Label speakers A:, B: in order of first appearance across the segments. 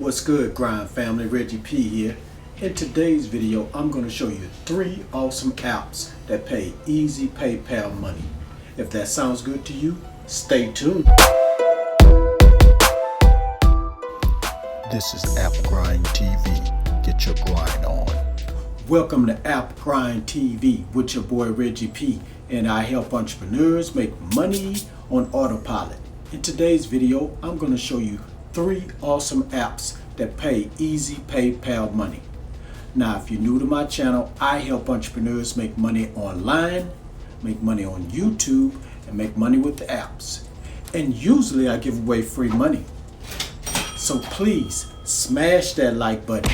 A: What's good, grind family? Reggie P here. In today's video, I'm going to show you 3 awesome apps that pay easy PayPal money. If that sounds good to you, stay tuned. This is App Grind TV. Get your grind on. Welcome to App Grind TV with your boy Reggie P, and I help entrepreneurs make money on autopilot. In today's video, I'm going to show you 3 awesome apps that pay easy PayPal money. Now, if you're new to my channel, I help entrepreneurs make money online, make money on YouTube, and make money with the apps. And usually I give away free money. So please smash that like button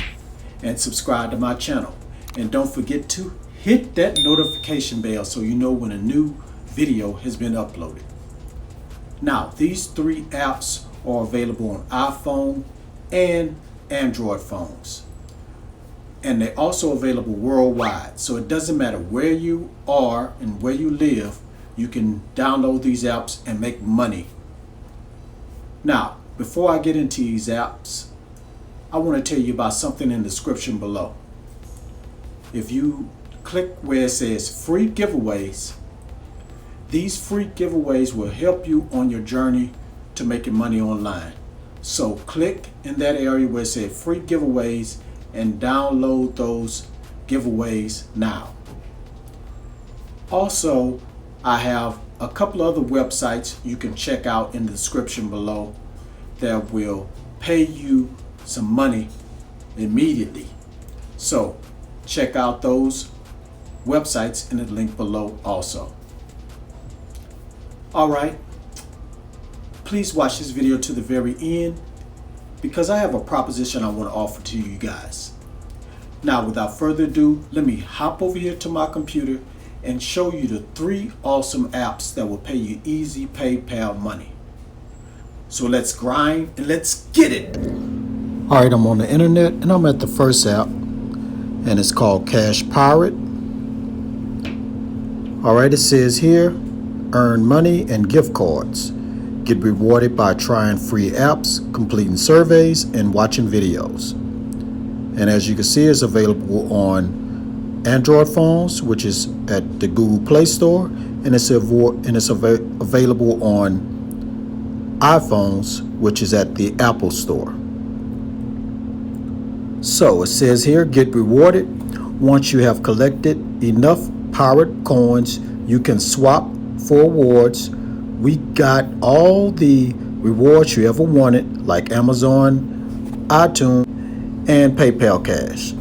A: and subscribe to my channel. And don't forget to hit that notification bell so you know when a new video has been uploaded. Now, these 3 apps are available on iPhone and Android phones. And they're also available worldwide. So it doesn't matter where you are and where you live, you can download these apps and make money. Now, before I get into these apps, I want to tell you about something in the description below. If you click where it says free giveaways, these free giveaways will help you on your journey to making money online. So click in that area where it says free giveaways and download those giveaways now. Also, I have a couple other websites you can check out in the description below that will pay you some money immediately. So check out those websites in the link below also. Alright, please watch this video to the very end because I have a proposition I want to offer to you guys. Now, without further ado, let me hop over here to my computer and show you the 3 awesome apps that will pay you easy PayPal money. So let's grind and let's get it. Alright, I'm on the internet and I'm at the first app, and it's called Cash Pirate. Alright, it says here, earn money and gift cards. Get rewarded by trying free apps, completing surveys, and watching videos. And as you can see, it's available on Android phones, which is at the Google Play Store, and it's available on iPhones, which is at the Apple Store. So it says here, get rewarded. Once you have collected enough pirate coins, you can swap for awards. We got all the rewards you ever wanted, like Amazon, iTunes, and PayPal Cash.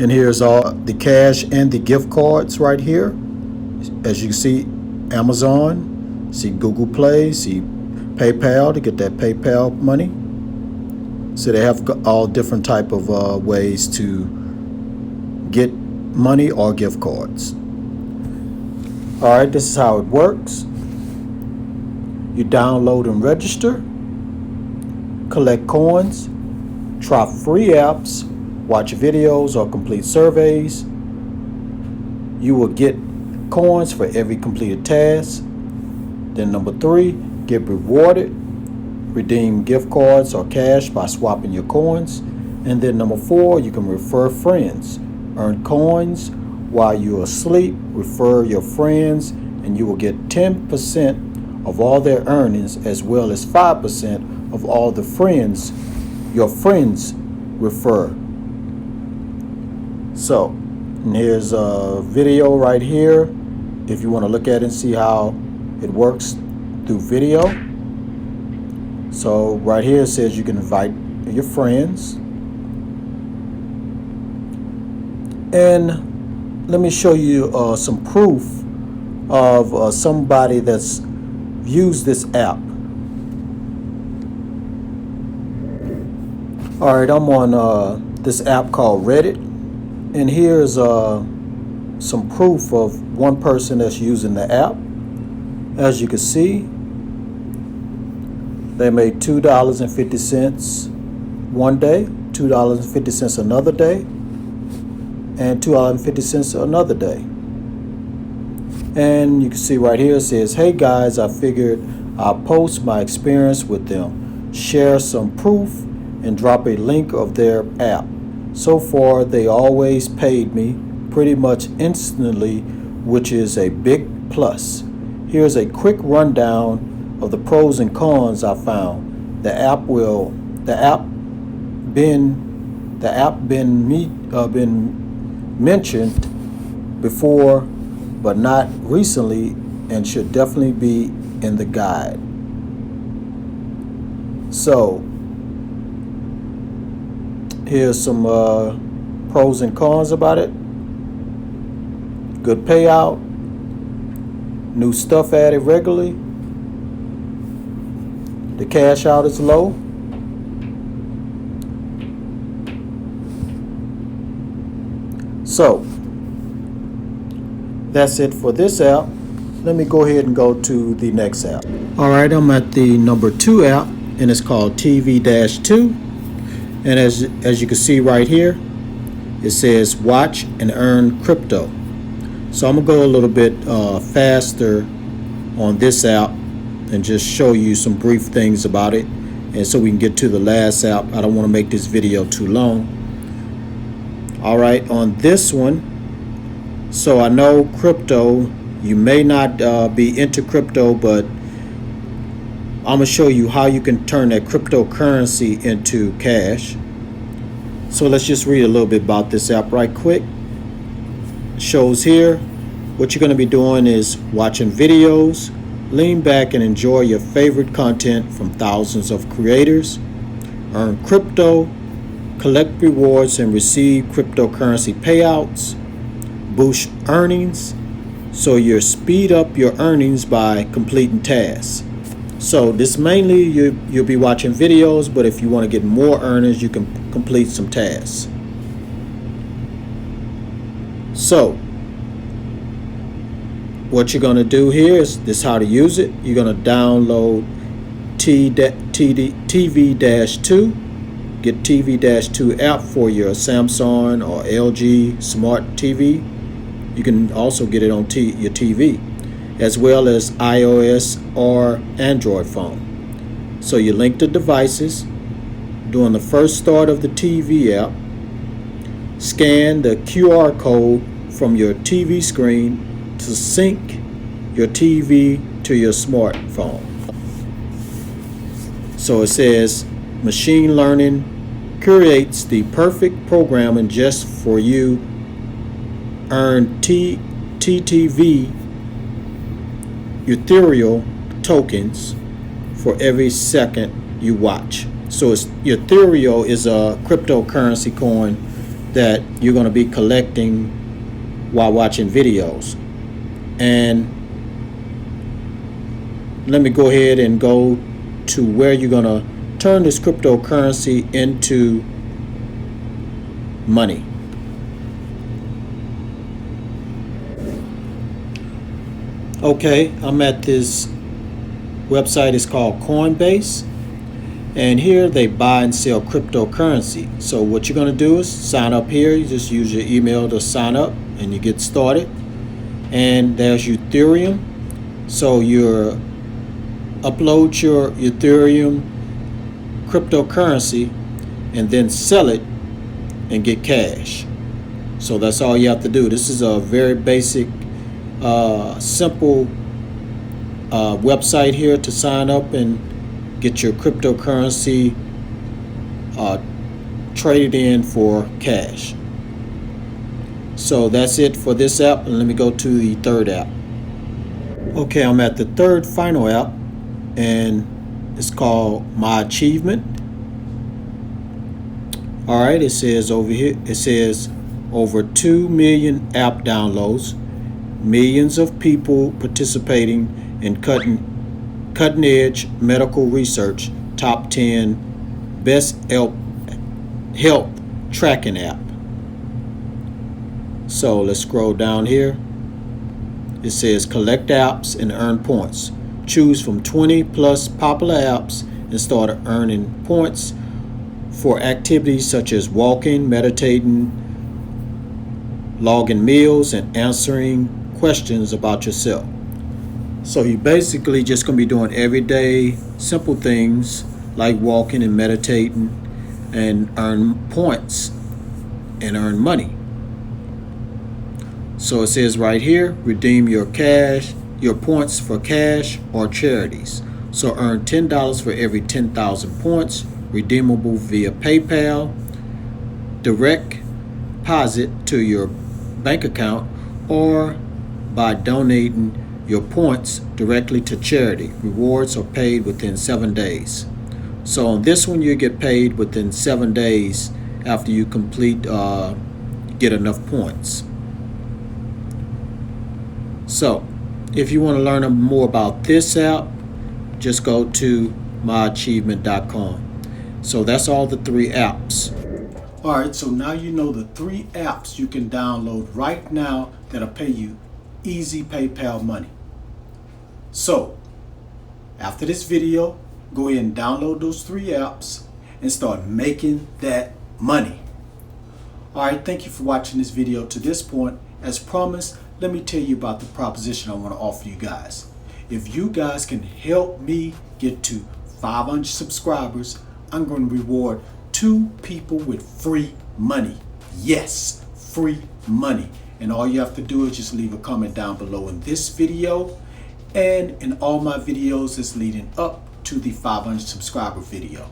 A: And here's all the cash and the gift cards right here. As you can see, Amazon, see Google Play, see PayPal to get that PayPal money. So they have all different type of ways to get money or gift cards. Alright, this is how it works. You download and register, collect coins, try free apps, watch videos or complete surveys. You will get coins for every completed task. Then number 3, get rewarded, redeem gift cards or cash by swapping your coins. And then number 4, you can refer friends, earn coins while you're asleep. Refer your friends and you will get 10% of all their earnings, as well as 5% of all the friends your friends refer. So, and here's a video right here if you want to look at it and see how it works through video. So right here it says you can invite your friends. And let me show you some proof of somebody that's used this app. Alright, I'm on this app called Reddit, and here's some proof of one person that's using the app. As you can see, they made $2.50 one day, $2.50 another day, and $2.50 another day. And you can see right here it says, hey guys, I figured I'll post my experience with them. share some proof, and drop a link of their app. So far, they always paid me pretty much instantly, which is a big plus. Here's a quick rundown of the pros and cons I found. The app been mentioned before, but not recently, and should definitely be in the guide. So here's some pros and cons about it. Good payout, new stuff added regularly, the cash out is low, so that's it for this app. Let me go ahead and go to the next app. Alright, I'm at the number 2 app, and it's called TV-2. And as you can see right here, it says watch and earn crypto. So I'm gonna go a little bit faster on this app and just show you some brief things about it, and so we can get to the last app. I don't want to make this video too long. All right, on this one, so I know crypto, you may not be into crypto, but I'm gonna show you how you can turn that cryptocurrency into cash. So let's just read a little bit about this app right quick. It shows here what you're going to be doing is watching videos, lean back and enjoy your favorite content from thousands of creators, earn crypto, collect rewards and receive cryptocurrency payouts, boost earnings, so you speed up your earnings by completing tasks. So this mainly you'll be watching videos, but if you want to get more earnings, you can complete some tasks. So what you're going to do here is this: how to use it. You're going to download TV-2, get TV-2 app for your Samsung or LG smart TV. You can also get it on your TV, as well as iOS or Android phone. So you link the devices. During the first start of the TV app, scan the QR code from your TV screen to sync your TV to your smartphone. So it says machine learning creates the perfect programming just for you. Earn TTV Ethereal tokens for every second you watch. So Ethereal is a cryptocurrency coin that you're going to be collecting while watching videos. And let me go ahead and go to where you're going to turn this cryptocurrency into money. Okay, I'm at this website. It's called Coinbase, and here they buy and sell cryptocurrency. So what you're going to do is sign up here. You just use your email to sign up and you get started. And there's Ethereum. So you upload your Ethereum cryptocurrency and then sell it and get cash. So that's all you have to do. This is a very basic simple website here to sign up and get your cryptocurrency traded in for cash. So that's it for this app, and let me go to the third app. Okay, I'm at the third final app, and it's called My Achievement. All right, it says over here, it says over 2 million app downloads, millions of people participating in cutting edge medical research, top 10 best health tracking app. So let's scroll down here. It says collect apps and earn points. Choose from 20 plus popular apps and start earning points for activities such as walking, meditating, logging meals, and answering questions about yourself. So you basically just going to be doing everyday simple things like walking and meditating, and earn points and earn money. So it says right here, redeem your points for cash or charities. So earn $10 for every 10,000 points, redeemable via PayPal, direct deposit to your bank account, or by donating your points directly to charity. Rewards are paid within 7 days. So on this one, you get paid within 7 days after you get enough points. So if you want to learn more about this app, just go to myachievement.com. So that's all the 3 apps. All right, so now you know the 3 apps you can download right now that'll pay you easy PayPal money. So after this video, go ahead and download those 3 apps and start making that money. All right, thank you for watching this video to this point. As promised, let me tell you about the proposition I want to offer you guys. If you guys can help me get to 500 subscribers, I'm going to reward 2 people with free money. Yes, free money. And all you have to do is just leave a comment down below in this video and in all my videos that's leading up to the 500 subscriber video.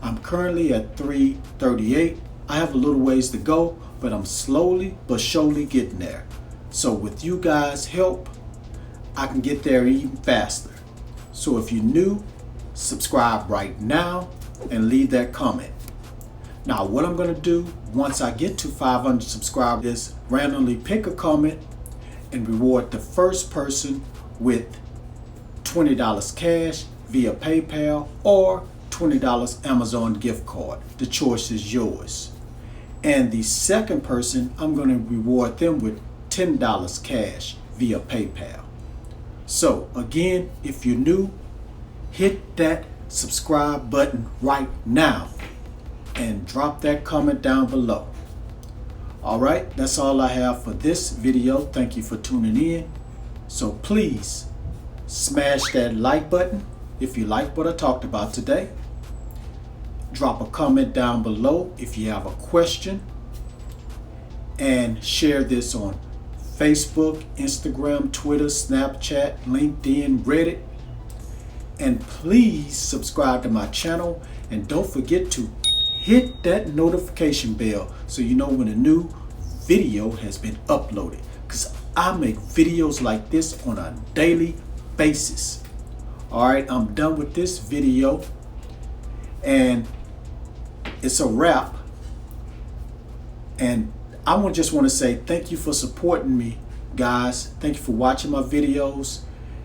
A: I'm currently at 338. I have a little ways to go, but I'm slowly but surely getting there. So with you guys' help, I can get there even faster. So if you're new, subscribe right now and leave that comment. Now what I'm going to do once I get to 500 subscribers is randomly pick a comment and reward the first person with $20 cash via PayPal or $20 Amazon gift card. The choice is yours. And the second person, I'm going to reward them with $10 cash via PayPal. So again, if you're new, hit that subscribe button right now and drop that comment down below. All right, that's all I have for this video. Thank you for tuning in. So please smash that like button if you like what I talked about today. Drop a comment down below if you have a question, and share this on Facebook, Instagram, Twitter, Snapchat, LinkedIn, Reddit. And please subscribe to my channel, and don't forget to hit that notification bell so you know when a new video has been uploaded, because I make videos like this on a daily basis. All right, I'm done with this video and it's a wrap. And I just want to say thank you for supporting me, guys. Thank you for watching my videos.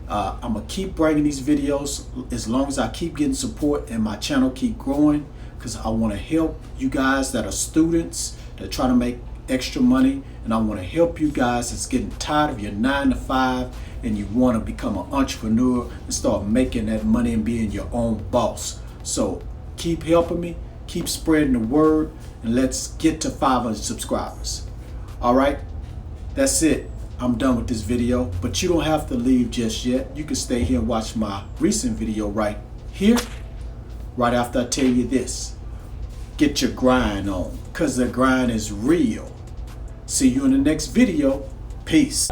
A: I'm gonna keep bringing these videos as long as I keep getting support and my channel keep growing, because I want to help you guys that are students that try to make extra money, and I want to help you guys that's getting tired of your 9-to-5 and you want to become an entrepreneur and start making that money and being your own boss. So keep helping me, keep spreading the word, and let's get to 500 subscribers. All right, that's it. I'm done with this video, but you don't have to leave just yet. You can stay here and watch my recent video right here, right after I tell you this. Get your grind on, because the grind is real. See you in the next video. Peace.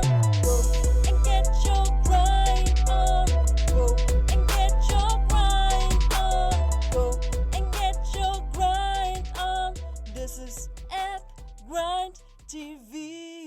B: This is App Grind TV.